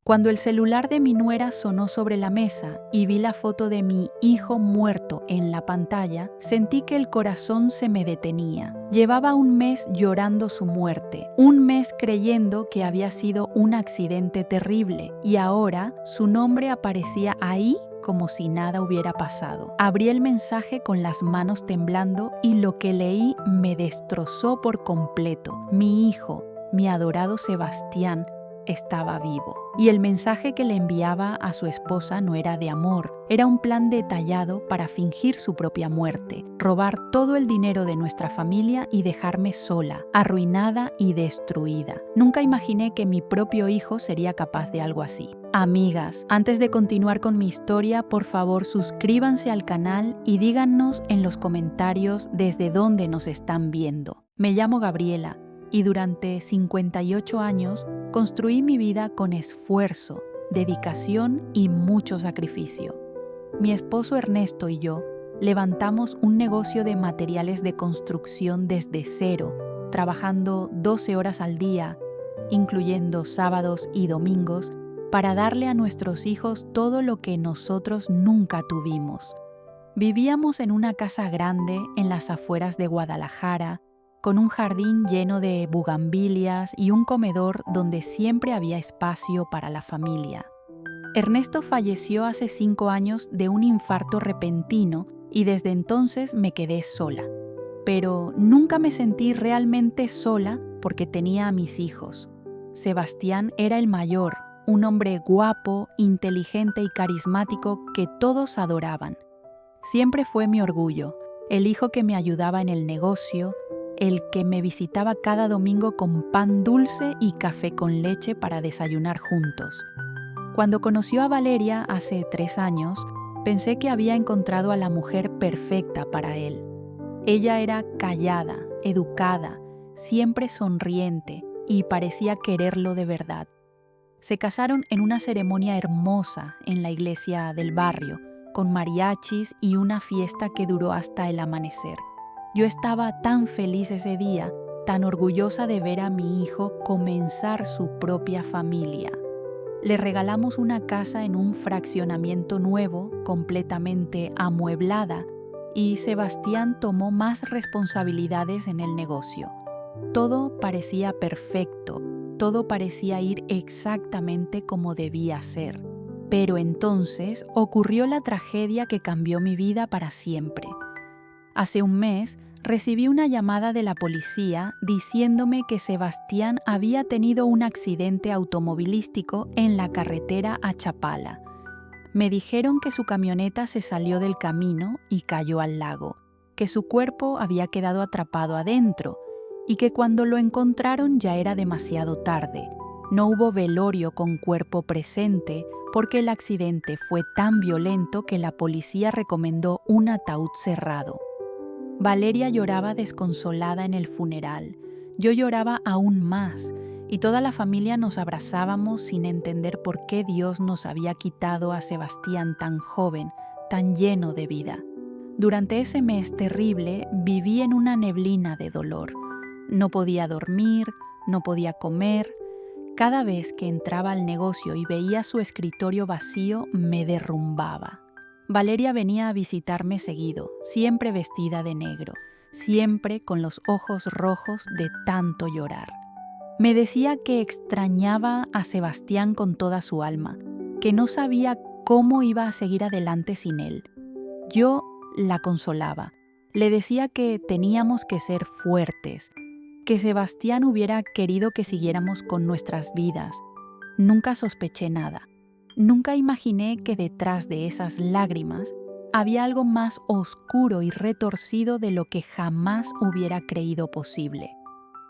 Cuando el celular de mi nuera sonó sobre la mesa y vi la foto de mi hijo muerto en la pantalla, sentí que el corazón se me detenía. Llevaba un mes llorando su muerte, un mes creyendo que había sido un accidente terrible, y ahora su nombre aparecía ahí como si nada hubiera pasado. Abrí el mensaje con las manos temblando y lo que leí me destrozó por completo. Mi hijo, mi adorado Sebastián, estaba vivo. Y el mensaje que le enviaba a su esposa no era de amor, era un plan detallado para fingir su propia muerte, robar todo el dinero de nuestra familia y dejarme sola, arruinada y destruida. Nunca imaginé que mi propio hijo sería capaz de algo así. Amigas, antes de continuar con mi historia, por favor suscríbanse al canal y díganos en los comentarios desde dónde nos están viendo. Me llamo Gabriela y durante 58 años construí mi vida con esfuerzo, dedicación y mucho sacrificio. Mi esposo Ernesto y yo levantamos un negocio de materiales de construcción desde cero, trabajando 12 horas al día, incluyendo sábados y domingos, para darle a nuestros hijos todo lo que nosotros nunca tuvimos. Vivíamos en una casa grande en las afueras de Guadalajara, con un jardín lleno de bugambilias y un comedor donde siempre había espacio para la familia. Ernesto falleció hace 5 años de un infarto repentino y desde entonces me quedé sola. Pero nunca me sentí realmente sola porque tenía a mis hijos. Sebastián era el mayor, un hombre guapo, inteligente y carismático que todos adoraban. Siempre fue mi orgullo, el hijo que me ayudaba en el negocio, el que me visitaba cada domingo con pan dulce y café con leche para desayunar juntos. Cuando conoció a Valeria hace 3 años, pensé que había encontrado a la mujer perfecta para él. Ella era callada, educada, siempre sonriente y parecía quererlo de verdad. Se casaron en una ceremonia hermosa en la iglesia del barrio, con mariachis y una fiesta que duró hasta el amanecer. Yo estaba tan feliz ese día, tan orgullosa de ver a mi hijo comenzar su propia familia. Le regalamos una casa en un fraccionamiento nuevo, completamente amueblada, y Sebastián tomó más responsabilidades en el negocio. Todo parecía perfecto, todo parecía ir exactamente como debía ser. Pero entonces ocurrió la tragedia que cambió mi vida para siempre. Hace un mes recibí una llamada de la policía diciéndome que Sebastián había tenido un accidente automovilístico en la carretera a Chapala. Me dijeron que su camioneta se salió del camino y cayó al lago, que su cuerpo había quedado atrapado adentro y que cuando lo encontraron ya era demasiado tarde. No hubo velorio con cuerpo presente porque el accidente fue tan violento que la policía recomendó un ataúd cerrado. Valeria lloraba desconsolada en el funeral. Yo lloraba aún más y toda la familia nos abrazábamos sin entender por qué Dios nos había quitado a Sebastián tan joven, tan lleno de vida. Durante ese mes terrible viví en una neblina de dolor. No podía dormir, no podía comer. Cada vez que entraba al negocio y veía su escritorio vacío, me derrumbaba. Valeria venía a visitarme seguido, siempre vestida de negro, siempre con los ojos rojos de tanto llorar. Me decía que extrañaba a Sebastián con toda su alma, que no sabía cómo iba a seguir adelante sin él. Yo la consolaba, le decía que teníamos que ser fuertes, que Sebastián hubiera querido que siguiéramos con nuestras vidas. Nunca sospeché nada. Nunca imaginé que detrás de esas lágrimas había algo más oscuro y retorcido de lo que jamás hubiera creído posible.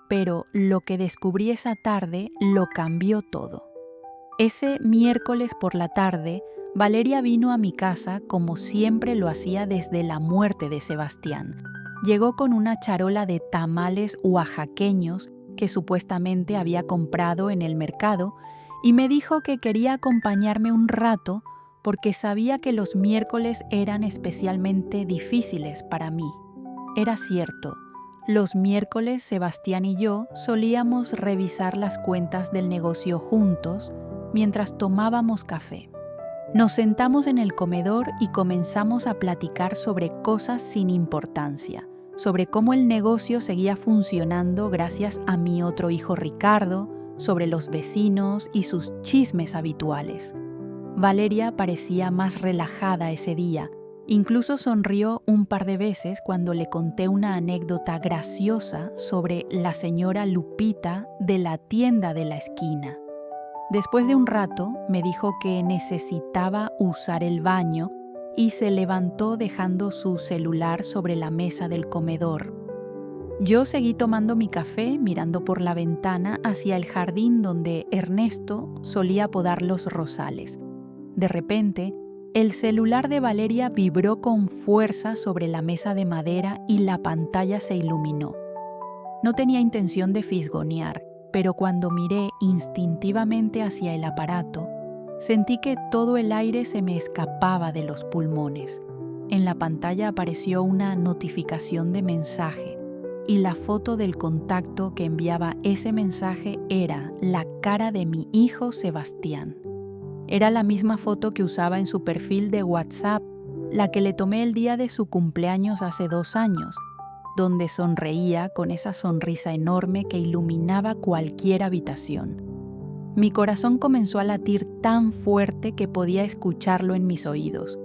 Pero lo que descubrí esa tarde lo cambió todo. Ese miércoles por la tarde, Valeria vino a mi casa como siempre lo hacía desde la muerte de Sebastián. Llegó con una charola de tamales oaxaqueños que supuestamente había comprado en el mercado y me dijo que quería acompañarme un rato porque sabía que los miércoles eran especialmente difíciles para mí. Era cierto, los miércoles Sebastián y yo solíamos revisar las cuentas del negocio juntos mientras tomábamos café. Nos sentamos en el comedor y comenzamos a platicar sobre cosas sin importancia, sobre cómo el negocio seguía funcionando gracias a mi otro hijo Ricardo, sobre los vecinos y sus chismes habituales. Valeria parecía más relajada ese día. Incluso sonrió un par de veces cuando le conté una anécdota graciosa sobre la señora Lupita de la tienda de la esquina. Después de un rato, me dijo que necesitaba usar el baño y se levantó dejando su celular sobre la mesa del comedor. Yo seguí tomando mi café mirando por la ventana hacia el jardín donde Ernesto solía podar los rosales. De repente, el celular de Valeria vibró con fuerza sobre la mesa de madera y la pantalla se iluminó. No tenía intención de fisgonear, pero cuando miré instintivamente hacia el aparato, sentí que todo el aire se me escapaba de los pulmones. En la pantalla apareció una notificación de mensaje y la foto del contacto que enviaba ese mensaje era la cara de mi hijo Sebastián. Era la misma foto que usaba en su perfil de WhatsApp, la que le tomé el día de su cumpleaños hace 2 años, donde sonreía con esa sonrisa enorme que iluminaba cualquier habitación. Mi corazón comenzó a latir tan fuerte que podía escucharlo en mis oídos.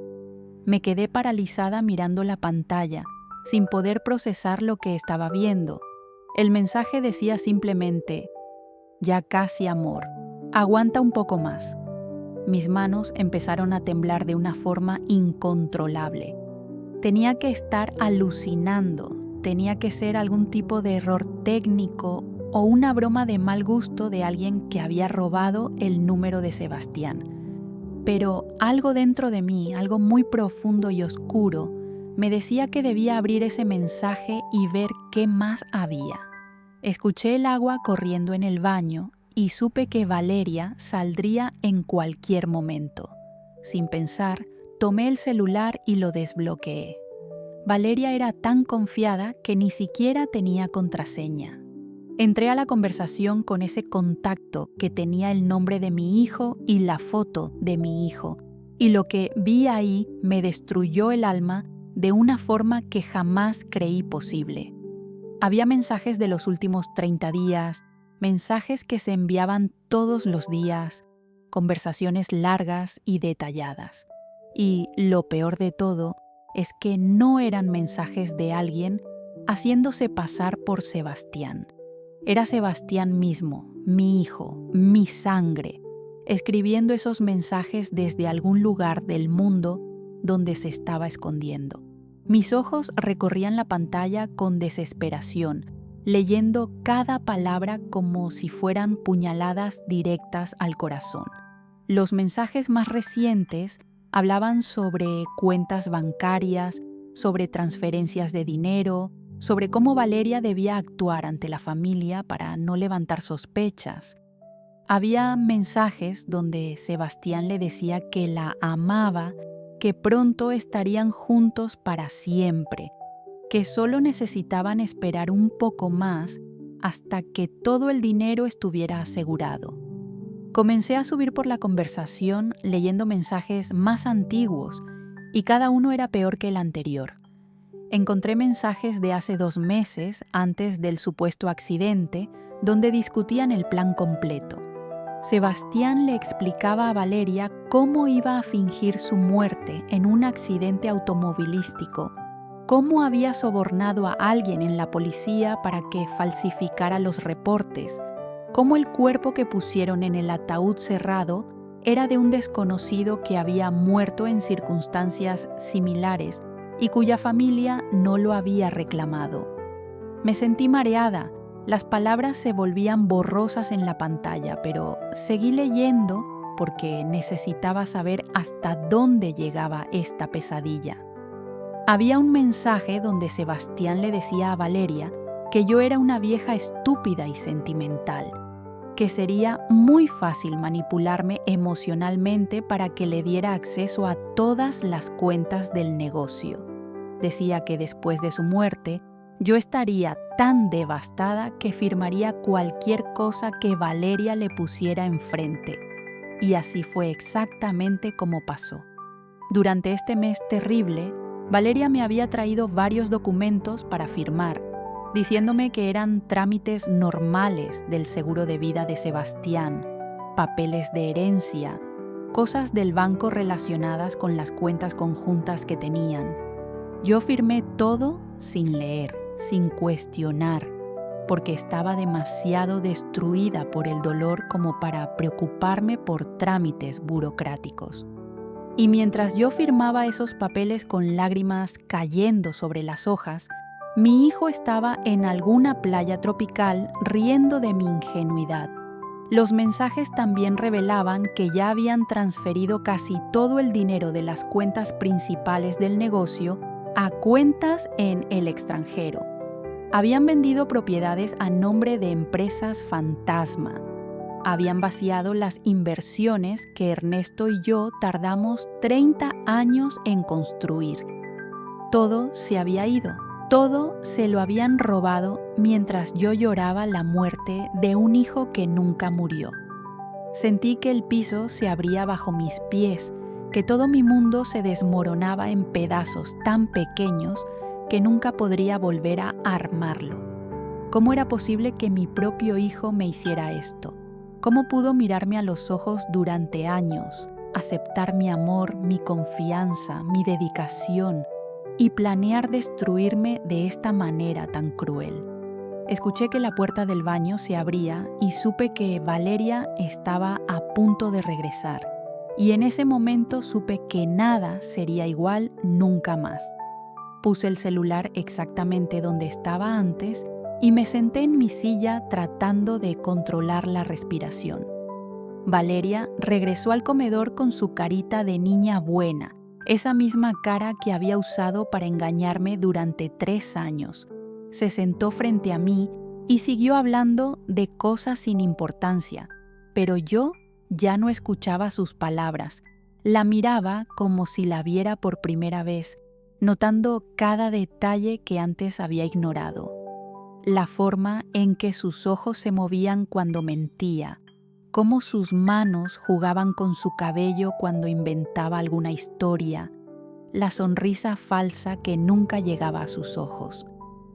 Me quedé paralizada mirando la pantalla, sin poder procesar lo que estaba viendo. El mensaje decía simplemente: «Ya casi, amor. Aguanta un poco más». Mis manos empezaron a temblar de una forma incontrolable. Tenía que estar alucinando. Tenía que ser algún tipo de error técnico o una broma de mal gusto de alguien que había robado el número de Sebastián. Pero algo dentro de mí, algo muy profundo y oscuro, me decía que debía abrir ese mensaje y ver qué más había. Escuché el agua corriendo en el baño y supe que Valeria saldría en cualquier momento. Sin pensar, tomé el celular y lo desbloqueé. Valeria era tan confiada que ni siquiera tenía contraseña. Entré a la conversación con ese contacto que tenía el nombre de mi hijo y la foto de mi hijo, y lo que vi ahí me destruyó el alma de una forma que jamás creí posible. Había mensajes de los últimos 30 días, mensajes que se enviaban todos los días, conversaciones largas y detalladas. Y lo peor de todo es que no eran mensajes de alguien haciéndose pasar por Sebastián. Era Sebastián mismo, mi hijo, mi sangre, escribiendo esos mensajes desde algún lugar del mundo donde se estaba escondiendo. Mis ojos recorrían la pantalla con desesperación, leyendo cada palabra como si fueran puñaladas directas al corazón. Los mensajes más recientes hablaban sobre cuentas bancarias, sobre transferencias de dinero, sobre cómo Valeria debía actuar ante la familia para no levantar sospechas. Había mensajes donde Sebastián le decía que la amaba, que pronto estarían juntos para siempre, que solo necesitaban esperar un poco más hasta que todo el dinero estuviera asegurado. Comencé a subir por la conversación leyendo mensajes más antiguos y cada uno era peor que el anterior. Encontré mensajes de hace 2 meses antes del supuesto accidente donde discutían el plan completo. Sebastián le explicaba a Valeria cómo iba a fingir su muerte en un accidente automovilístico, cómo había sobornado a alguien en la policía para que falsificara los reportes, cómo el cuerpo que pusieron en el ataúd cerrado era de un desconocido que había muerto en circunstancias similares y cuya familia no lo había reclamado. Me sentí mareada, las palabras se volvían borrosas en la pantalla, pero seguí leyendo porque necesitaba saber hasta dónde llegaba esta pesadilla. Había un mensaje donde Sebastián le decía a Valeria que yo era una vieja estúpida y sentimental, que sería muy fácil manipularme emocionalmente para que le diera acceso a todas las cuentas del negocio. Decía que después de su muerte, yo estaría tan devastada que firmaría cualquier cosa que Valeria le pusiera enfrente. Y así fue exactamente como pasó. Durante este mes terrible, Valeria me había traído varios documentos para firmar, diciéndome que eran trámites normales del seguro de vida de Sebastián, papeles de herencia, cosas del banco relacionadas con las cuentas conjuntas que tenían. Yo firmé todo sin leer, sin cuestionar, porque estaba demasiado destruida por el dolor como para preocuparme por trámites burocráticos. Y mientras yo firmaba esos papeles con lágrimas cayendo sobre las hojas, mi hijo estaba en alguna playa tropical riendo de mi ingenuidad. Los mensajes también revelaban que ya habían transferido casi todo el dinero de las cuentas principales del negocio a cuentas en el extranjero. Habían vendido propiedades a nombre de empresas fantasma. Habían vaciado las inversiones que Ernesto y yo tardamos 30 años en construir. Todo se había ido. Todo se lo habían robado mientras yo lloraba la muerte de un hijo que nunca murió. Sentí que el piso se abría bajo mis pies, que todo mi mundo se desmoronaba en pedazos tan pequeños que nunca podría volver a armarlo. ¿Cómo era posible que mi propio hijo me hiciera esto? ¿Cómo pudo mirarme a los ojos durante años, aceptar mi amor, mi confianza, mi dedicación y planear destruirme de esta manera tan cruel? Escuché que la puerta del baño se abría y supe que Valeria estaba a punto de regresar. Y en ese momento supe que nada sería igual nunca más. Puse el celular exactamente donde estaba antes y me senté en mi silla tratando de controlar la respiración. Valeria regresó al comedor con su carita de niña buena, esa misma cara que había usado para engañarme durante 3 años. Se sentó frente a mí y siguió hablando de cosas sin importancia, pero yo ya no escuchaba sus palabras. La miraba como si la viera por primera vez, notando cada detalle que antes había ignorado. La forma en que sus ojos se movían cuando mentía, cómo sus manos jugaban con su cabello cuando inventaba alguna historia, la sonrisa falsa que nunca llegaba a sus ojos.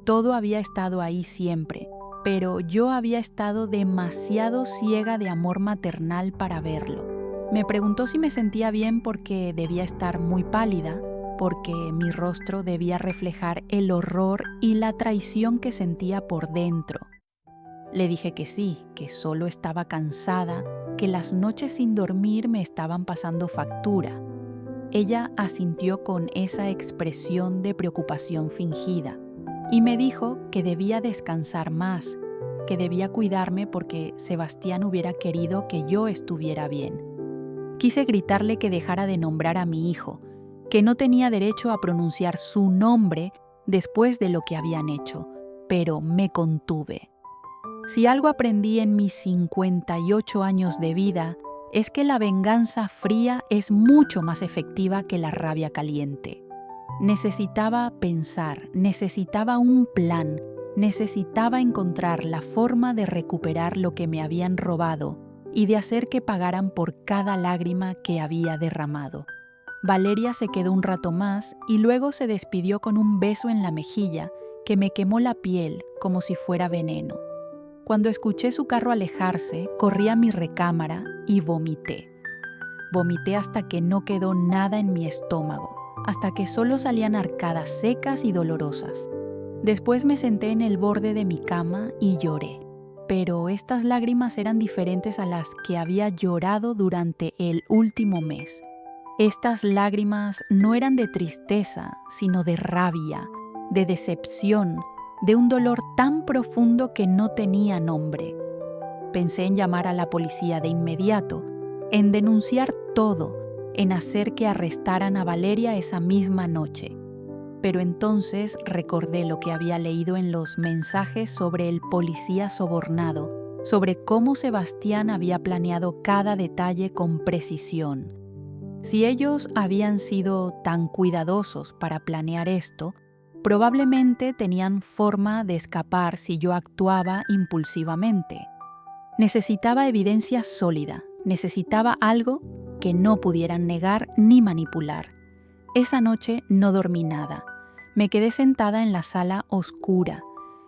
Todo había estado ahí siempre, pero yo había estado demasiado ciega de amor maternal para verlo. Me preguntó si me sentía bien porque debía estar muy pálida, porque mi rostro debía reflejar el horror y la traición que sentía por dentro. Le dije que sí, que solo estaba cansada, que las noches sin dormir me estaban pasando factura. Ella asintió con esa expresión de preocupación fingida y me dijo que debía descansar más, que debía cuidarme porque Sebastián hubiera querido que yo estuviera bien. Quise gritarle que dejara de nombrar a mi hijo, que no tenía derecho a pronunciar su nombre después de lo que habían hecho, pero me contuve. Si algo aprendí en mis 58 años de vida, es que la venganza fría es mucho más efectiva que la rabia caliente. Necesitaba pensar, necesitaba un plan, necesitaba encontrar la forma de recuperar lo que me habían robado y de hacer que pagaran por cada lágrima que había derramado. Valeria se quedó un rato más y luego se despidió con un beso en la mejilla que me quemó la piel como si fuera veneno. Cuando escuché su carro alejarse, corrí a mi recámara y vomité. Vomité hasta que no quedó nada en mi estómago, hasta que solo salían arcadas secas y dolorosas. Después me senté en el borde de mi cama y lloré. Pero estas lágrimas eran diferentes a las que había llorado durante el último mes. Estas lágrimas no eran de tristeza, sino de rabia, de decepción, de un dolor tan profundo que no tenía nombre. Pensé en llamar a la policía de inmediato, en denunciar todo, en hacer que arrestaran a Valeria esa misma noche. Pero entonces recordé lo que había leído en los mensajes sobre el policía sobornado, sobre cómo Sebastián había planeado cada detalle con precisión. Si ellos habían sido tan cuidadosos para planear esto, probablemente tenían forma de escapar si yo actuaba impulsivamente. Necesitaba evidencia sólida, Necesitaba algo que no pudieran negar ni manipular. Esa noche no dormí nada. Me quedé sentada en la sala oscura,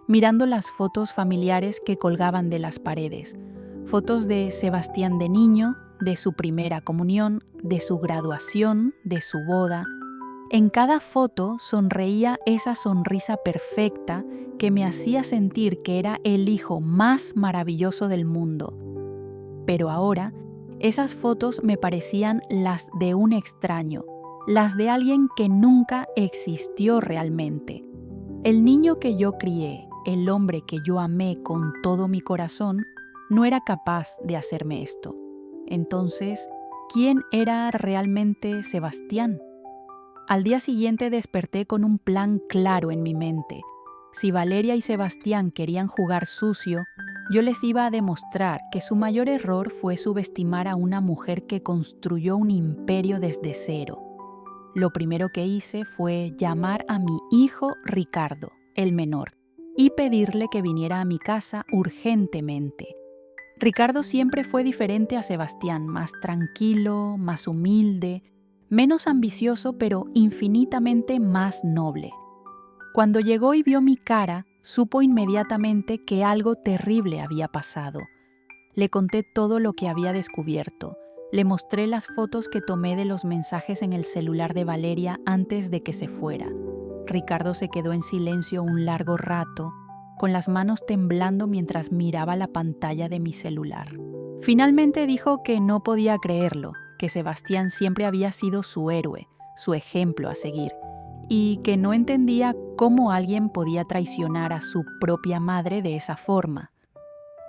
mirando las fotos familiares que colgaban de las paredes. Fotos de Sebastián de niño, de su primera comunión, de su graduación, de su boda. En cada foto sonreía esa sonrisa perfecta que me hacía sentir que era el hijo más maravilloso del mundo. Pero ahora, esas fotos me parecían las de un extraño, las de alguien que nunca existió realmente. El niño que yo crié, el hombre que yo amé con todo mi corazón, no era capaz de hacerme esto. Entonces, ¿quién era realmente Sebastián? Al día siguiente desperté con un plan claro en mi mente. Si Valeria y Sebastián querían jugar sucio, yo les iba a demostrar que su mayor error fue subestimar a una mujer que construyó un imperio desde cero. Lo primero que hice fue llamar a mi hijo Ricardo, el menor, y pedirle que viniera a mi casa urgentemente. Ricardo siempre fue diferente a Sebastián, más tranquilo, más humilde, menos ambicioso, pero infinitamente más noble. Cuando llegó y vio mi cara, supo inmediatamente que algo terrible había pasado. Le conté todo lo que había descubierto. Le mostré las fotos que tomé de los mensajes en el celular de Valeria antes de que se fuera. Ricardo se quedó en silencio un largo rato, con las manos temblando mientras miraba la pantalla de mi celular. Finalmente dijo que no podía creerlo, que Sebastián siempre había sido su héroe, su ejemplo a seguir, y que no entendía cómo alguien podía traicionar a su propia madre de esa forma.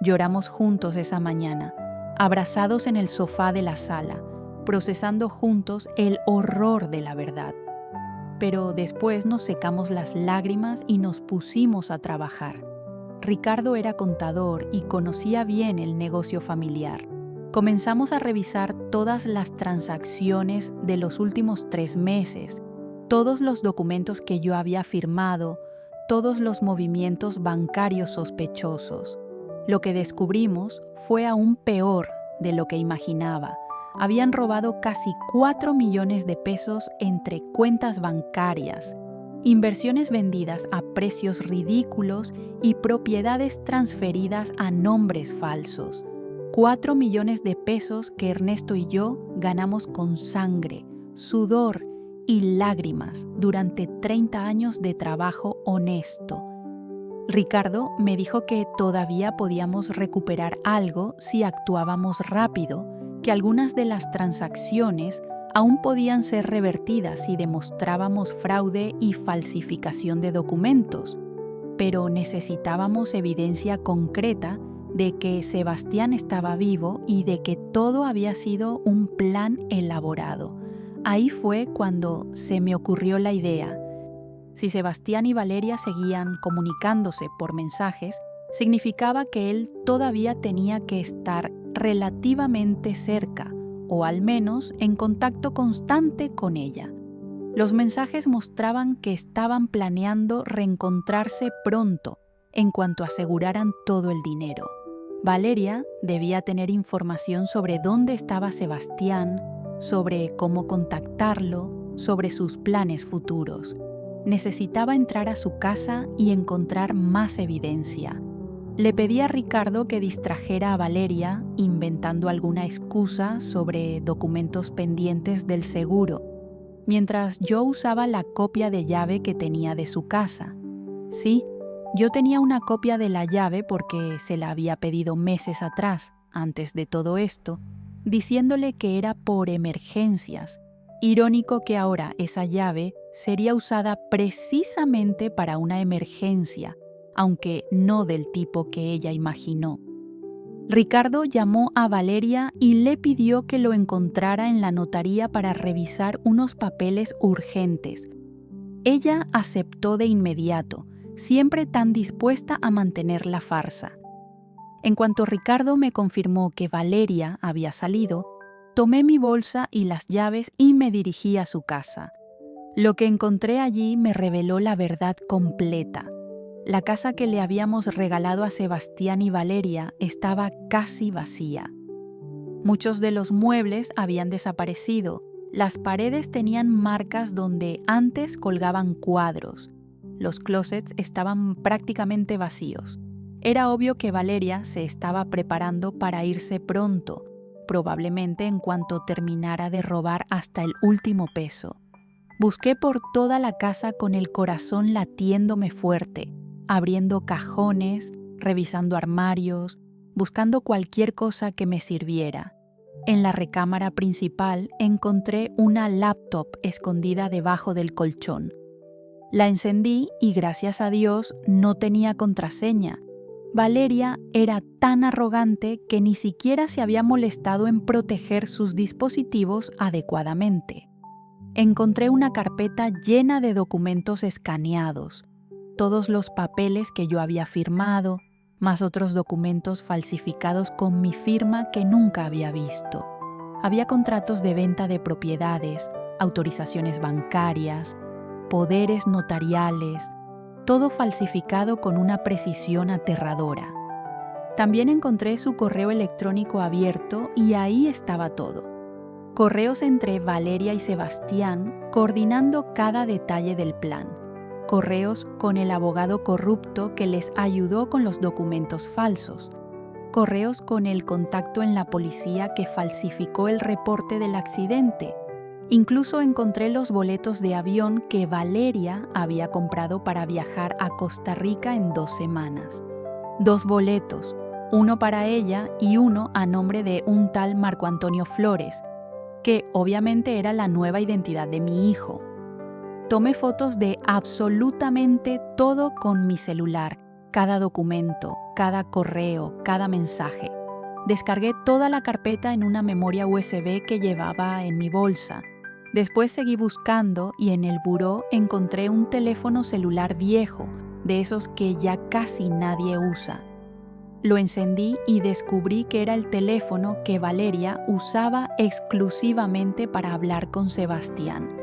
Lloramos juntos esa mañana, abrazados en el sofá de la sala, procesando juntos el horror de la verdad. Pero después nos secamos las lágrimas y nos pusimos a trabajar. Ricardo era contador y conocía bien el negocio familiar. Comenzamos a revisar todas las transacciones de los últimos 3 meses, todos los documentos que yo había firmado, todos los movimientos bancarios sospechosos. Lo que descubrimos fue aún peor de lo que imaginaba. Habían robado casi 4 millones de pesos entre cuentas bancarias, inversiones vendidas a precios ridículos y propiedades transferidas a nombres falsos. 4 millones de pesos que Ernesto y yo ganamos con sangre, sudor y lágrimas durante 30 años de trabajo honesto. Ricardo me dijo que todavía podíamos recuperar algo si actuábamos rápido, que algunas de las transacciones aún podían ser revertidas si demostrábamos fraude y falsificación de documentos, pero necesitábamos evidencia concreta de que Sebastián estaba vivo y de que todo había sido un plan elaborado. Ahí fue cuando se me ocurrió la idea. Si Sebastián y Valeria seguían comunicándose por mensajes, significaba que él todavía tenía que estar relativamente cerca, o al menos en contacto constante con ella. Los mensajes mostraban que estaban planeando reencontrarse pronto, en cuanto aseguraran todo el dinero. Valeria debía tener información sobre dónde estaba Sebastián, sobre cómo contactarlo, sobre sus planes futuros. Necesitaba entrar a su casa y encontrar más evidencia. Le pedí a Ricardo que distrajera a Valeria inventando alguna excusa sobre documentos pendientes del seguro, mientras yo usaba la copia de llave que tenía de su casa. Sí, yo tenía una copia de la llave porque se la había pedido meses atrás, antes de todo esto, diciéndole que era por emergencias. Irónico que ahora esa llave sería usada precisamente para una emergencia, aunque no del tipo que ella imaginó. Ricardo llamó a Valeria y le pidió que lo encontrara en la notaría para revisar unos papeles urgentes. Ella aceptó de inmediato, siempre tan dispuesta a mantener la farsa. En cuanto Ricardo me confirmó que Valeria había salido, tomé mi bolsa y las llaves y me dirigí a su casa. Lo que encontré allí me reveló la verdad completa. La casa que le habíamos regalado a Sebastián y Valeria estaba casi vacía. Muchos de los muebles habían desaparecido. Las paredes tenían marcas donde antes colgaban cuadros. Los closets estaban prácticamente vacíos. Era obvio que Valeria se estaba preparando para irse pronto, probablemente en cuanto terminara de robar hasta el último peso. Busqué por toda la casa con el corazón latiéndome fuerte, abriendo cajones, revisando armarios, buscando cualquier cosa que me sirviera. En la recámara principal encontré una laptop escondida debajo del colchón. La encendí y gracias a Dios no tenía contraseña. Valeria era tan arrogante que ni siquiera se había molestado en proteger sus dispositivos adecuadamente. Encontré una carpeta llena de documentos escaneados, todos los papeles que yo había firmado, más otros documentos falsificados con mi firma que nunca había visto. Había contratos de venta de propiedades, autorizaciones bancarias, poderes notariales, todo falsificado con una precisión aterradora. También encontré su correo electrónico abierto y ahí estaba todo. Correos entre Valeria y Sebastián coordinando cada detalle del plan. Correos con el abogado corrupto que les ayudó con los documentos falsos. Correos con el contacto en la policía que falsificó el reporte del accidente. Incluso encontré los boletos de avión que Valeria había comprado para viajar a Costa Rica en 2 semanas. 2 boletos, uno para ella y uno a nombre de un tal Marco Antonio Flores, que obviamente era la nueva identidad de mi hijo. Tomé fotos de absolutamente todo con mi celular, cada documento, cada correo, cada mensaje. Descargué toda la carpeta en una memoria USB que llevaba en mi bolsa. Después seguí buscando y en el buró encontré un teléfono celular viejo, de esos que ya casi nadie usa. Lo encendí y descubrí que era el teléfono que Valeria usaba exclusivamente para hablar con Sebastián.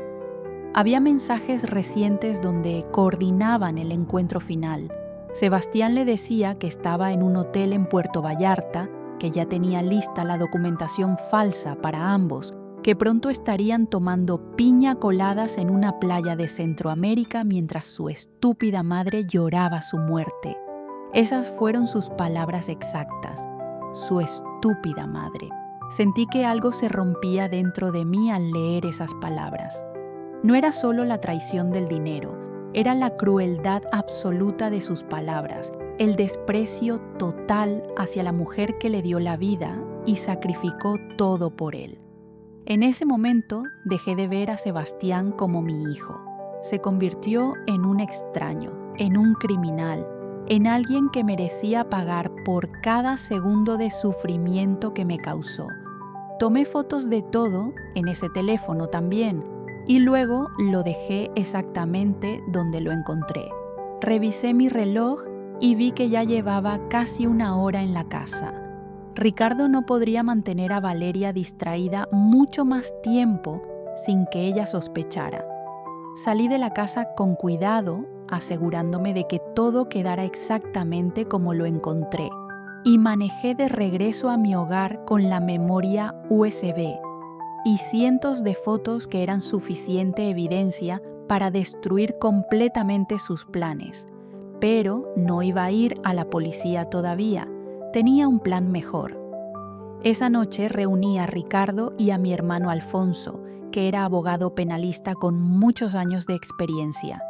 Había mensajes recientes donde coordinaban el encuentro final. Sebastián le decía que estaba en un hotel en Puerto Vallarta, que ya tenía lista la documentación falsa para ambos, que pronto estarían tomando piña coladas en una playa de Centroamérica mientras su estúpida madre lloraba su muerte. Esas fueron sus palabras exactas. Su estúpida madre. Sentí que algo se rompía dentro de mí al leer esas palabras. No era solo la traición del dinero, era la crueldad absoluta de sus palabras, el desprecio total hacia la mujer que le dio la vida y sacrificó todo por él. En ese momento dejé de ver a Sebastián como mi hijo. Se convirtió en un extraño, en un criminal, en alguien que merecía pagar por cada segundo de sufrimiento que me causó. Tomé fotos de todo, en ese teléfono también, y luego lo dejé exactamente donde lo encontré. Revisé mi reloj y vi que ya llevaba casi 1 hora en la casa. Ricardo no podría mantener a Valeria distraída mucho más tiempo sin que ella sospechara. Salí de la casa con cuidado, asegurándome de que todo quedara exactamente como lo encontré, y manejé de regreso a mi hogar con la memoria USB y cientos de fotos que eran suficiente evidencia para destruir completamente sus planes. Pero no iba a ir a la policía todavía, tenía un plan mejor. Esa noche reuní a Ricardo y a mi hermano Alfonso, que era abogado penalista con muchos años de experiencia.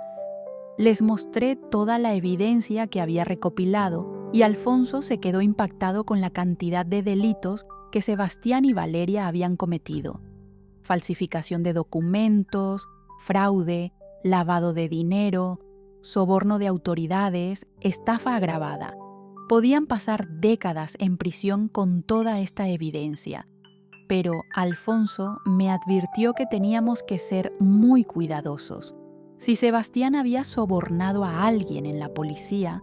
Les mostré toda la evidencia que había recopilado y Alfonso se quedó impactado con la cantidad de delitos que Sebastián y Valeria habían cometido. Falsificación de documentos, fraude, lavado de dinero, soborno de autoridades, estafa agravada. Podían pasar décadas en prisión con toda esta evidencia, pero Alfonso me advirtió que teníamos que ser muy cuidadosos. Si Sebastián había sobornado a alguien en la policía,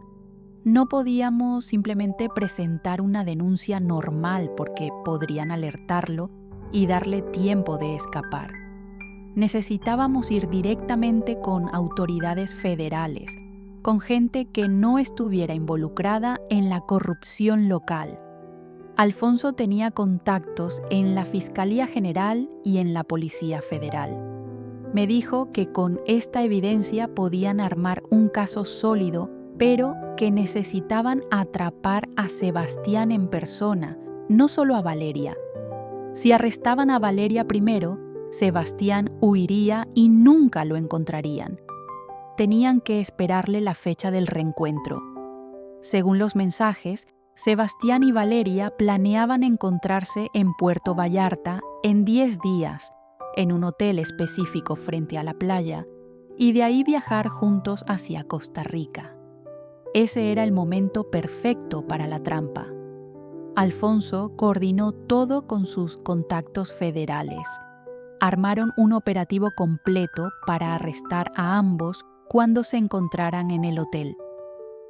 no podíamos simplemente presentar una denuncia normal porque podrían alertarlo y darle tiempo de escapar. Necesitábamos ir directamente con autoridades federales, con gente que no estuviera involucrada en la corrupción local. Alfonso tenía contactos en la Fiscalía General y en la Policía Federal. Me dijo que con esta evidencia podían armar un caso sólido, pero que necesitaban atrapar a Sebastián en persona, no solo a Valeria. Si arrestaban a Valeria primero, Sebastián huiría y nunca lo encontrarían. Tenían que esperarle la fecha del reencuentro. Según los mensajes, Sebastián y Valeria planeaban encontrarse en Puerto Vallarta en 10 días, en un hotel específico frente a la playa, y de ahí viajar juntos hacia Costa Rica. Ese era el momento perfecto para la trampa. Alfonso coordinó todo con sus contactos federales. Armaron un operativo completo para arrestar a ambos cuando se encontraran en el hotel.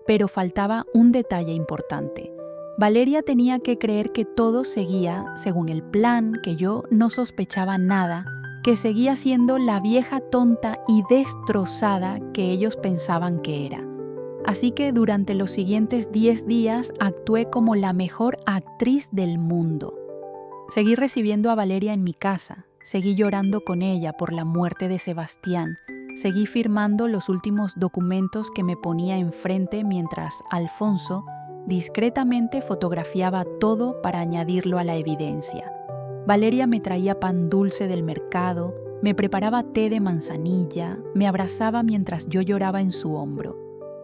Pero faltaba un detalle importante. Valeria tenía que creer que todo seguía según el plan, que yo no sospechaba nada, que seguía siendo la vieja tonta y destrozada que ellos pensaban que era. Así que durante los siguientes 10 días actué como la mejor actriz del mundo. Seguí recibiendo a Valeria en mi casa, seguí llorando con ella por la muerte de Sebastián, seguí firmando los últimos documentos que me ponía enfrente mientras Alfonso discretamente fotografiaba todo para añadirlo a la evidencia. Valeria me traía pan dulce del mercado, me preparaba té de manzanilla, me abrazaba mientras yo lloraba en su hombro.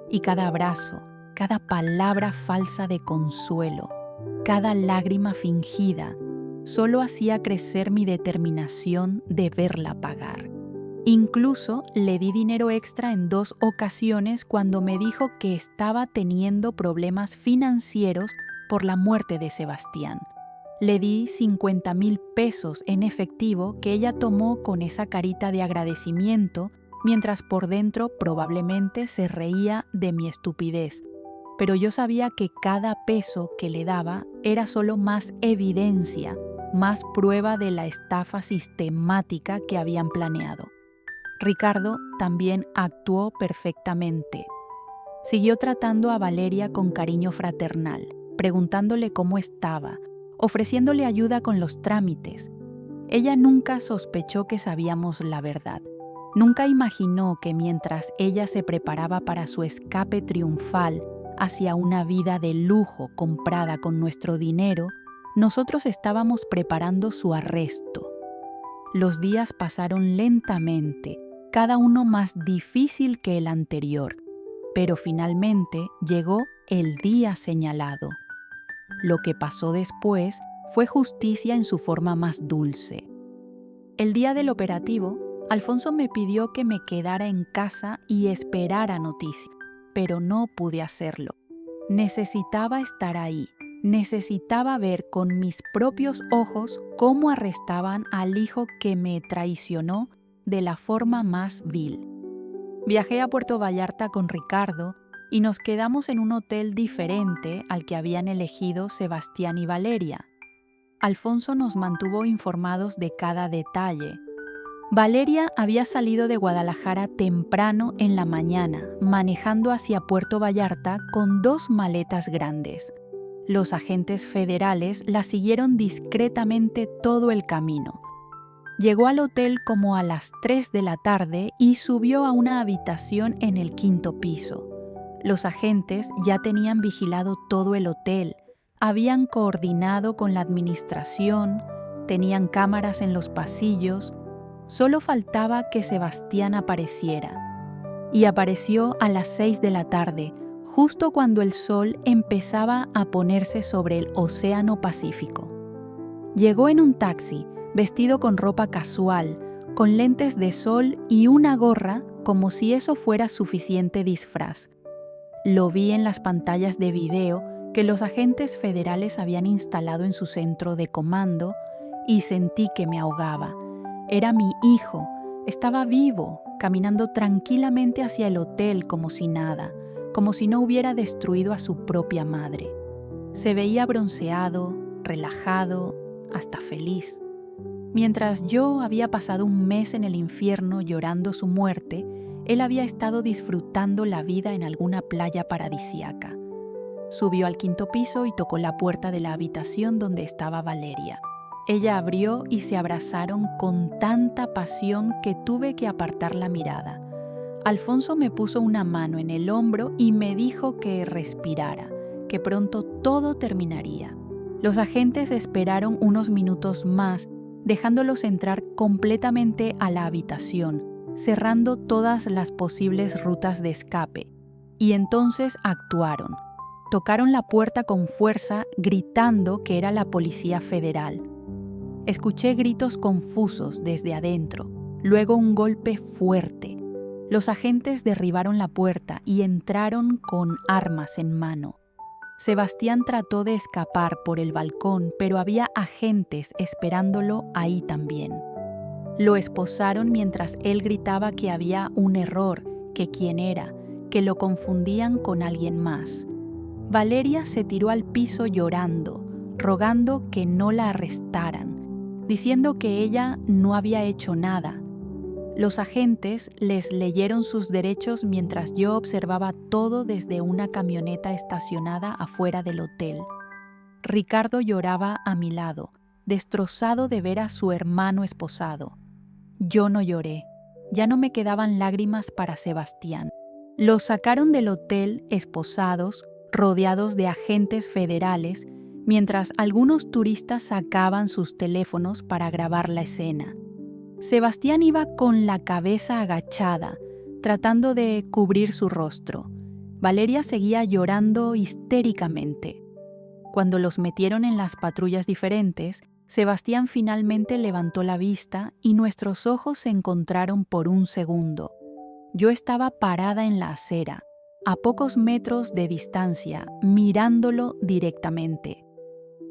Y cada abrazo, cada palabra falsa de consuelo, cada lágrima fingida, solo hacía crecer mi determinación de verla pagar. Incluso le di dinero extra en 2 ocasiones cuando me dijo que estaba teniendo problemas financieros por la muerte de Sebastián. Le di 50,000 pesos en efectivo que ella tomó con esa carita de agradecimiento, mientras por dentro probablemente se reía de mi estupidez. Pero yo sabía que cada peso que le daba era solo más evidencia, más prueba de la estafa sistemática que habían planeado. Ricardo también actuó perfectamente. Siguió tratando a Valeria con cariño fraternal, preguntándole cómo estaba, ofreciéndole ayuda con los trámites. Ella nunca sospechó que sabíamos la verdad. Nunca imaginó que mientras ella se preparaba para su escape triunfal hacia una vida de lujo comprada con nuestro dinero, nosotros estábamos preparando su arresto. Los días pasaron lentamente, cada uno más difícil que el anterior, pero finalmente llegó el día señalado. Lo que pasó después fue justicia en su forma más dulce. El día del operativo, Alfonso me pidió que me quedara en casa y esperara noticias, pero no pude hacerlo. Necesitaba estar ahí, necesitaba ver con mis propios ojos cómo arrestaban al hijo que me traicionó de la forma más vil. Viajé a Puerto Vallarta con Ricardo y nos quedamos en un hotel diferente al que habían elegido Sebastián y Valeria. Alfonso nos mantuvo informados de cada detalle. Valeria había salido de Guadalajara temprano en la mañana, manejando hacia Puerto Vallarta con 2 maletas grandes. Los agentes federales la siguieron discretamente todo el camino. Llegó al hotel como a las 3 de la tarde y subió a una habitación en el 5º piso. Los agentes ya tenían vigilado todo el hotel, habían coordinado con la administración, tenían cámaras en los pasillos. Solo faltaba que Sebastián apareciera. Y apareció a las 6 de la tarde, justo cuando el sol empezaba a ponerse sobre el Océano Pacífico. Llegó en un taxi, vestido con ropa casual, con lentes de sol y una gorra, como si eso fuera suficiente disfraz. Lo vi en las pantallas de video que los agentes federales habían instalado en su centro de comando y sentí que me ahogaba. Era mi hijo, estaba vivo, caminando tranquilamente hacia el hotel como si nada, como si no hubiera destruido a su propia madre. Se veía bronceado, relajado, hasta feliz. Mientras yo había pasado un mes en el infierno llorando su muerte, él había estado disfrutando la vida en alguna playa paradisíaca. Subió al 5.º piso y tocó la puerta de la habitación donde estaba Valeria. Ella abrió y se abrazaron con tanta pasión que tuve que apartar la mirada. Alfonso me puso una mano en el hombro y me dijo que respirara, que pronto todo terminaría. Los agentes esperaron unos minutos más, dejándolos entrar completamente a la habitación, cerrando todas las posibles rutas de escape. Y entonces actuaron. Tocaron la puerta con fuerza, gritando que era la Policía Federal. Escuché gritos confusos desde adentro, luego un golpe fuerte. Los agentes derribaron la puerta y entraron con armas en mano. Sebastián trató de escapar por el balcón, pero había agentes esperándolo ahí también. Lo esposaron mientras él gritaba que había un error, que quién era, que lo confundían con alguien más. Valeria se tiró al piso llorando, rogando que no la arrestaran, diciendo que ella no había hecho nada. Los agentes les leyeron sus derechos mientras yo observaba todo desde una camioneta estacionada afuera del hotel. Ricardo lloraba a mi lado, destrozado de ver a su hermano esposado. Yo no lloré, ya no me quedaban lágrimas para Sebastián. Los sacaron del hotel esposados, rodeados de agentes federales, mientras algunos turistas sacaban sus teléfonos para grabar la escena. Sebastián iba con la cabeza agachada, tratando de cubrir su rostro. Valeria seguía llorando histéricamente. Cuando los metieron en las patrullas diferentes, Sebastián finalmente levantó la vista y nuestros ojos se encontraron por un segundo. Yo estaba parada en la acera, a pocos metros de distancia, mirándolo directamente.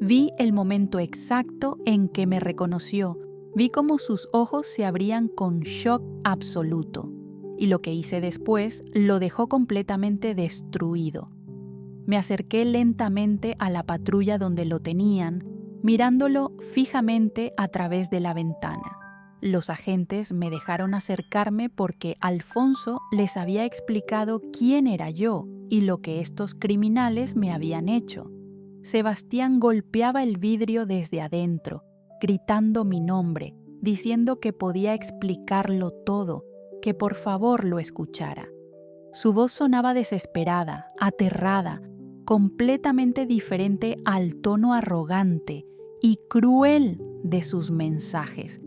Vi el momento exacto en que me reconoció. Vi cómo sus ojos se abrían con shock absoluto, y lo que hice después lo dejó completamente destruido. Me acerqué lentamente a la patrulla donde lo tenían, mirándolo fijamente a través de la ventana. Los agentes me dejaron acercarme porque Alfonso les había explicado quién era yo y lo que estos criminales me habían hecho. Sebastián golpeaba el vidrio desde adentro, gritando mi nombre, diciendo que podía explicarlo todo, que por favor lo escuchara. Su voz sonaba desesperada, aterrada, completamente diferente al tono arrogante y cruel de sus mensajes.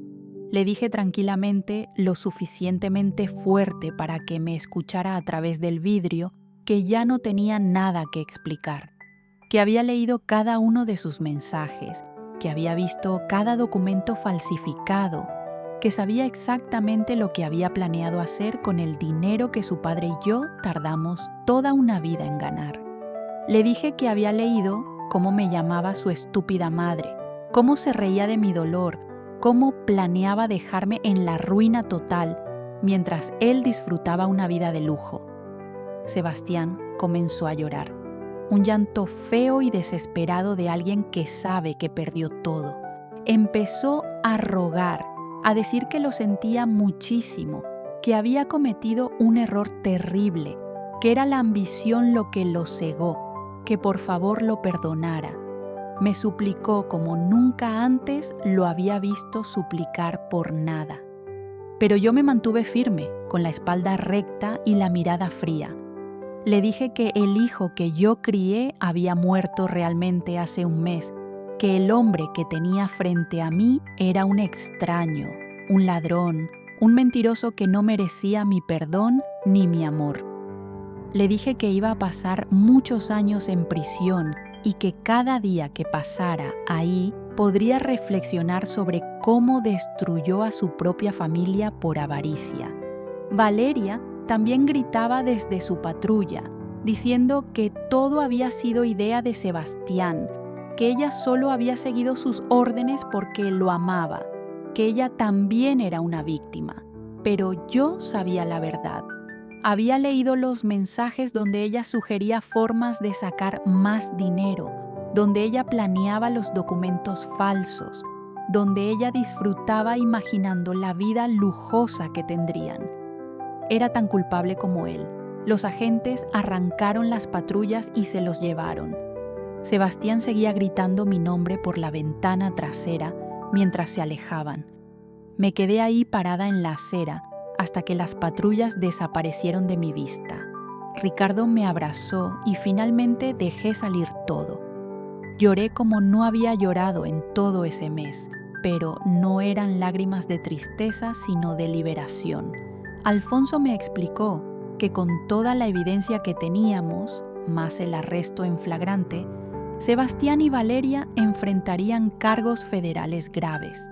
Le dije tranquilamente, lo suficientemente fuerte para que me escuchara a través del vidrio, que ya no tenía nada que explicar, que había leído cada uno de sus mensajes, que había visto cada documento falsificado, que sabía exactamente lo que había planeado hacer con el dinero que su padre y yo tardamos toda una vida en ganar. Le dije que había leído cómo me llamaba su estúpida madre, cómo se reía de mi dolor, cómo planeaba dejarme en la ruina total mientras él disfrutaba una vida de lujo. Sebastián comenzó a llorar, un llanto feo y desesperado de alguien que sabe que perdió todo. Empezó a rogar, a decir que lo sentía muchísimo, que había cometido un error terrible, que era la ambición lo que lo cegó, que por favor lo perdonara. Me suplicó como nunca antes lo había visto suplicar por nada. Pero yo me mantuve firme, con la espalda recta y la mirada fría. Le dije que el hijo que yo crié había muerto realmente hace un mes, que el hombre que tenía frente a mí era un extraño, un ladrón, un mentiroso que no merecía mi perdón ni mi amor. Le dije que iba a pasar muchos años en prisión y que cada día que pasara ahí podría reflexionar sobre cómo destruyó a su propia familia por avaricia. Valeria también gritaba desde su patrulla, diciendo que todo había sido idea de Sebastián, que ella solo había seguido sus órdenes porque lo amaba, que ella también era una víctima. Pero yo sabía la verdad. Había leído los mensajes donde ella sugería formas de sacar más dinero, donde ella planeaba los documentos falsos, donde ella disfrutaba imaginando la vida lujosa que tendrían. Era tan culpable como él. Los agentes arrancaron las patrullas y se los llevaron. Sebastián seguía gritando mi nombre por la ventana trasera mientras se alejaban. Me quedé ahí parada en la acera hasta que las patrullas desaparecieron de mi vista. Ricardo me abrazó y finalmente dejé salir todo. Lloré como no había llorado en todo ese mes, pero no eran lágrimas de tristeza sino de liberación. Alfonso me explicó que con toda la evidencia que teníamos, más el arresto en flagrante, Sebastián y Valeria enfrentarían cargos federales graves.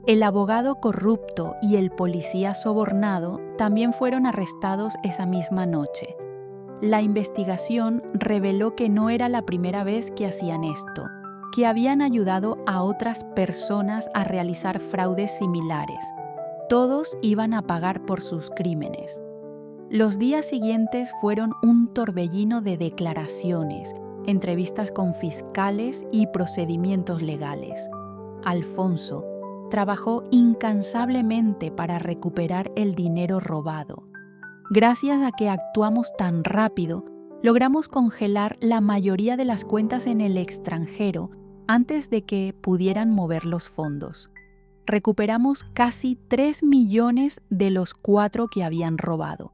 El abogado corrupto y el policía sobornado también fueron arrestados esa misma noche. La investigación reveló que no era la primera vez que hacían esto, que habían ayudado a otras personas a realizar fraudes similares. Todos iban a pagar por sus crímenes. Los días siguientes fueron un torbellino de declaraciones, entrevistas con fiscales y procedimientos legales. Alfonso trabajó incansablemente para recuperar el dinero robado. Gracias a que actuamos tan rápido, logramos congelar la mayoría de las cuentas en el extranjero antes de que pudieran mover los fondos. Recuperamos casi 3 millones de los 4 que habían robado.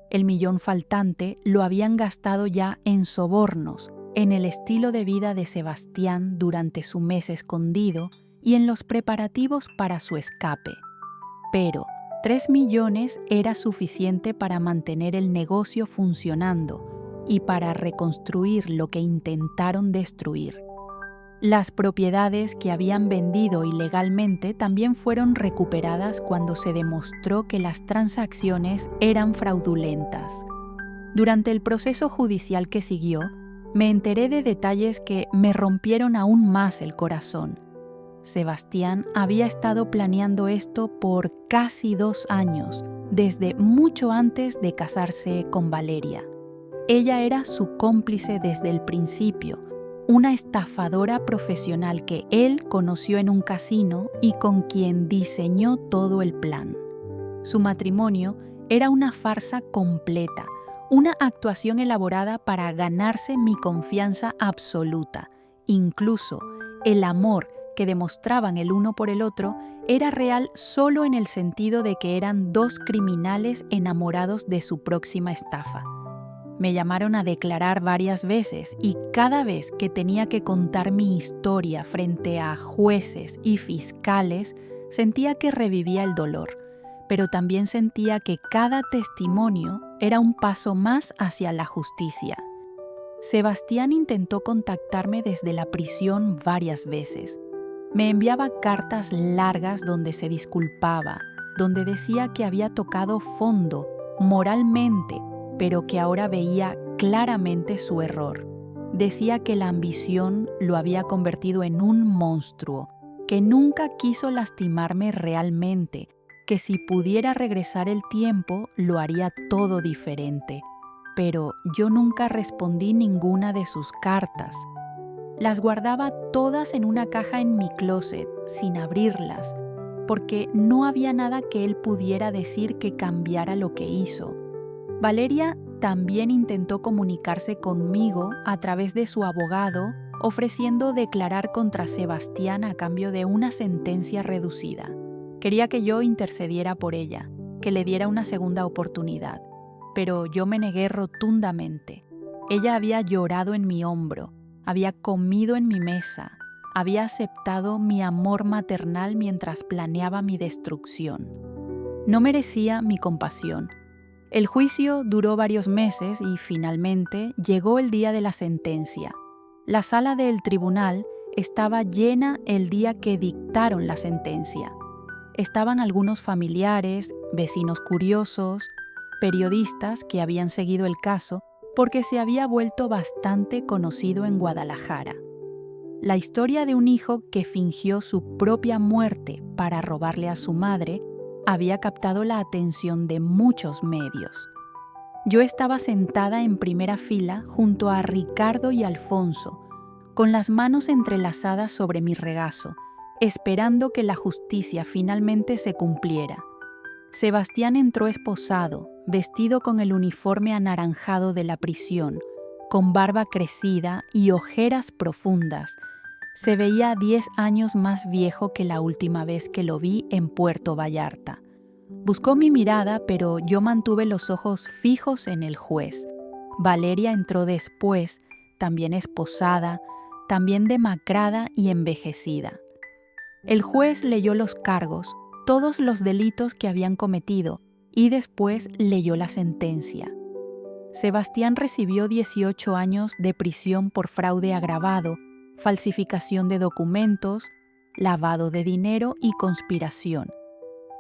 El millón faltante lo habían gastado ya en sobornos, en el estilo de vida de Sebastián durante su mes escondido y en los preparativos para su escape. Pero 3 millones era suficiente para mantener el negocio funcionando y para reconstruir lo que intentaron destruir. Las propiedades que habían vendido ilegalmente también fueron recuperadas cuando se demostró que las transacciones eran fraudulentas. Durante el proceso judicial que siguió, me enteré de detalles que me rompieron aún más el corazón. Sebastián había estado planeando esto por casi 2 años, desde mucho antes de casarse con Valeria. Ella era su cómplice desde el principio, una estafadora profesional que él conoció en un casino y con quien diseñó todo el plan. Su matrimonio era una farsa completa, una actuación elaborada para ganarse mi confianza absoluta. Incluso el amor que demostraban el uno por el otro era real solo en el sentido de que eran 2 criminales enamorados de su próxima estafa. Me llamaron a declarar varias veces y cada vez que tenía que contar mi historia frente a jueces y fiscales, sentía que revivía el dolor, pero también sentía que cada testimonio era un paso más hacia la justicia. Sebastián intentó contactarme desde la prisión varias veces. Me enviaba cartas largas donde se disculpaba, donde decía que había tocado fondo moralmente, pero que ahora veía claramente su error. Decía que la ambición lo había convertido en un monstruo, que nunca quiso lastimarme realmente, que si pudiera regresar el tiempo lo haría todo diferente. Pero yo nunca respondí ninguna de sus cartas. Las guardaba todas en una caja en mi closet, sin abrirlas, porque no había nada que él pudiera decir que cambiara lo que hizo. Valeria también intentó comunicarse conmigo a través de su abogado, ofreciendo declarar contra Sebastián a cambio de una sentencia reducida. Quería que yo intercediera por ella, que le diera una segunda oportunidad, pero yo me negué rotundamente. Ella había llorado en mi hombro, había comido en mi mesa, había aceptado mi amor maternal mientras planeaba mi destrucción. No merecía mi compasión. El juicio duró varios meses y finalmente llegó el día de la sentencia. La sala del tribunal estaba llena el día que dictaron la sentencia. Estaban algunos familiares, vecinos curiosos, periodistas que habían seguido el caso porque se había vuelto bastante conocido en Guadalajara. La historia de un hijo que fingió su propia muerte para robarle a su madre había captado la atención de muchos medios. Yo estaba sentada en primera fila junto a Ricardo y Alfonso, con las manos entrelazadas sobre mi regazo, esperando que la justicia finalmente se cumpliera. Sebastián entró esposado, vestido con el uniforme anaranjado de la prisión, con barba crecida y ojeras profundas. Se veía 10 años más viejo que la última vez que lo vi en Puerto Vallarta. Buscó mi mirada, pero yo mantuve los ojos fijos en el juez. Valeria entró después, también esposada, también demacrada y envejecida. El juez leyó los cargos, todos los delitos que habían cometido, y después leyó la sentencia. Sebastián recibió 18 años de prisión por fraude agravado, falsificación de documentos, lavado de dinero y conspiración.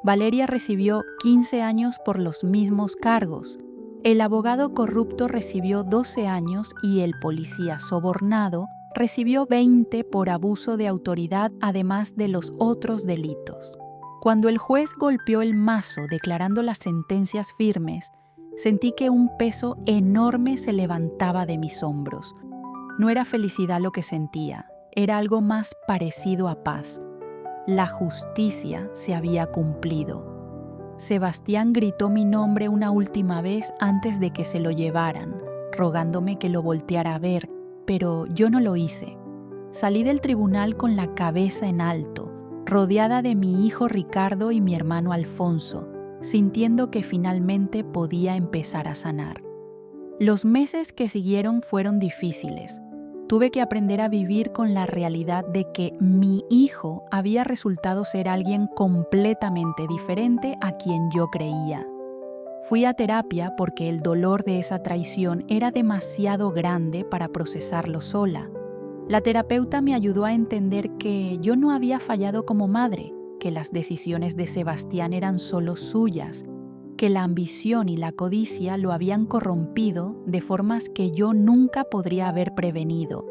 Valeria recibió 15 años por los mismos cargos. El abogado corrupto recibió 12 años y el policía sobornado recibió 20 por abuso de autoridad, además de los otros delitos. Cuando el juez golpeó el mazo declarando las sentencias firmes, sentí que un peso enorme se levantaba de mis hombros. No era felicidad lo que sentía, era algo más parecido a paz. La justicia se había cumplido. Sebastián gritó mi nombre una última vez antes de que se lo llevaran, rogándome que lo volteara a ver, pero yo no lo hice. Salí del tribunal con la cabeza en alto, rodeada de mi hijo Ricardo y mi hermano Alfonso, sintiendo que finalmente podía empezar a sanar. Los meses que siguieron fueron difíciles. Tuve que aprender a vivir con la realidad de que mi hijo había resultado ser alguien completamente diferente a quien yo creía. Fui a terapia porque el dolor de esa traición era demasiado grande para procesarlo sola. La terapeuta me ayudó a entender que yo no había fallado como madre, que las decisiones de Sebastián eran solo suyas, que la ambición y la codicia lo habían corrompido de formas que yo nunca podría haber prevenido.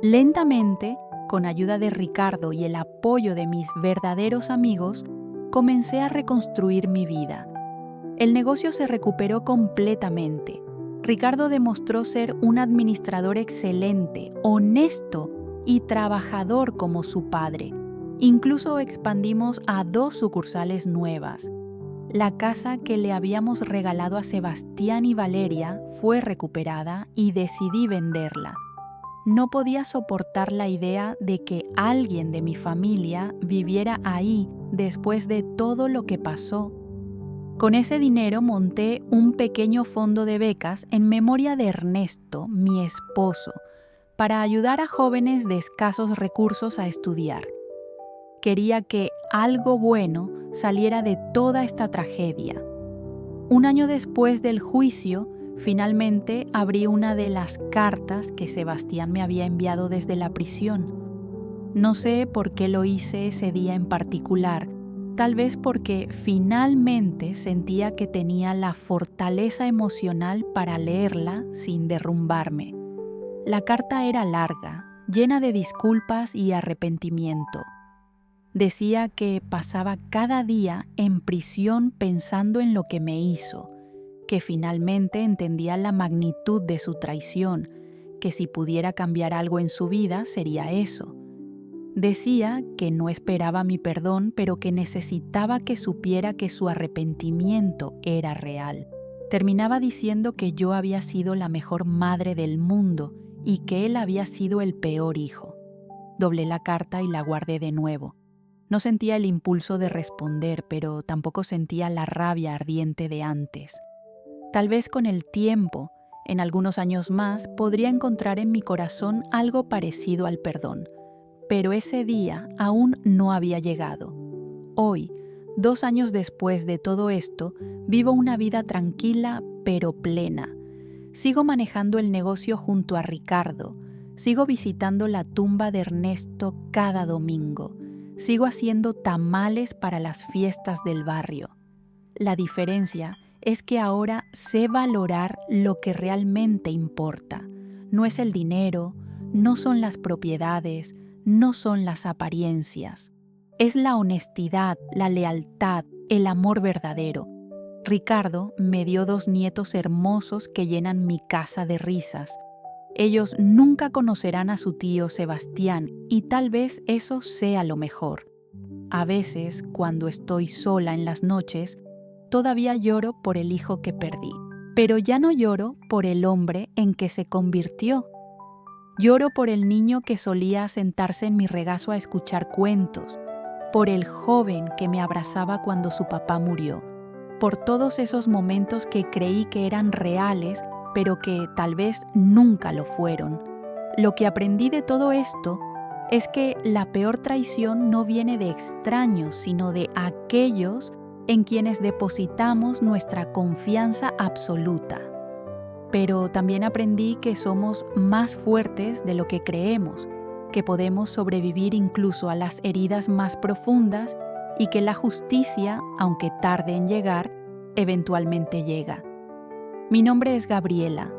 Lentamente, con ayuda de Ricardo y el apoyo de mis verdaderos amigos, comencé a reconstruir mi vida. El negocio se recuperó completamente. Ricardo demostró ser un administrador excelente, honesto y trabajador como su padre. Incluso expandimos a 2 sucursales nuevas. La casa que le habíamos regalado a Sebastián y Valeria fue recuperada y decidí venderla. No podía soportar la idea de que alguien de mi familia viviera ahí después de todo lo que pasó. Con ese dinero monté un pequeño fondo de becas en memoria de Ernesto, mi esposo, para ayudar a jóvenes de escasos recursos a estudiar. Quería que algo bueno saliera de toda esta tragedia. Un año después del juicio, finalmente abrí una de las cartas que Sebastián me había enviado desde la prisión. No sé por qué lo hice ese día en particular, tal vez porque finalmente sentía que tenía la fortaleza emocional para leerla sin derrumbarme. La carta era larga, llena de disculpas y arrepentimiento. Decía que pasaba cada día en prisión pensando en lo que me hizo, que finalmente entendía la magnitud de su traición, que si pudiera cambiar algo en su vida sería eso. Decía que no esperaba mi perdón, pero que necesitaba que supiera que su arrepentimiento era real. Terminaba diciendo que yo había sido la mejor madre del mundo y que él había sido el peor hijo. Doblé la carta y la guardé de nuevo. No sentía el impulso de responder, pero tampoco sentía la rabia ardiente de antes. Tal vez con el tiempo, en algunos años más, podría encontrar en mi corazón algo parecido al perdón. Pero ese día aún no había llegado. Hoy, 2 años después de todo esto, vivo una vida tranquila pero plena. Sigo manejando el negocio junto a Ricardo. Sigo visitando la tumba de Ernesto cada domingo. Sigo haciendo tamales para las fiestas del barrio. La diferencia es que ahora sé valorar lo que realmente importa. No es el dinero, no son las propiedades, no son las apariencias. Es la honestidad, la lealtad, el amor verdadero. Ricardo me dio 2 nietos hermosos que llenan mi casa de risas. Ellos nunca conocerán a su tío Sebastián y tal vez eso sea lo mejor. A veces, cuando estoy sola en las noches, todavía lloro por el hijo que perdí. Pero ya no lloro por el hombre en que se convirtió. Lloro por el niño que solía sentarse en mi regazo a escuchar cuentos, por el joven que me abrazaba cuando su papá murió, por todos esos momentos que creí que eran reales, pero que tal vez nunca lo fueron. Lo que aprendí de todo esto es que la peor traición no viene de extraños, sino de aquellos en quienes depositamos nuestra confianza absoluta. Pero también aprendí que somos más fuertes de lo que creemos, que podemos sobrevivir incluso a las heridas más profundas y que la justicia, aunque tarde en llegar, eventualmente llega. Mi nombre es Gabriela,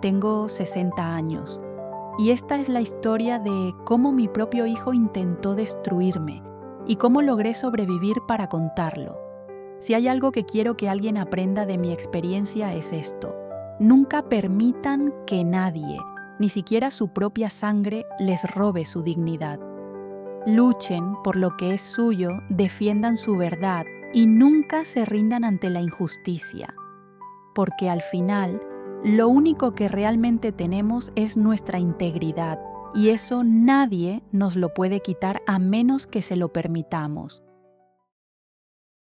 tengo 60 años y esta es la historia de cómo mi propio hijo intentó destruirme y cómo logré sobrevivir para contarlo. Si hay algo que quiero que alguien aprenda de mi experiencia es esto: nunca permitan que nadie, ni siquiera su propia sangre, les robe su dignidad. Luchen por lo que es suyo, defiendan su verdad y nunca se rindan ante la injusticia. Porque al final, lo único que realmente tenemos es nuestra integridad y eso nadie nos lo puede quitar a menos que se lo permitamos.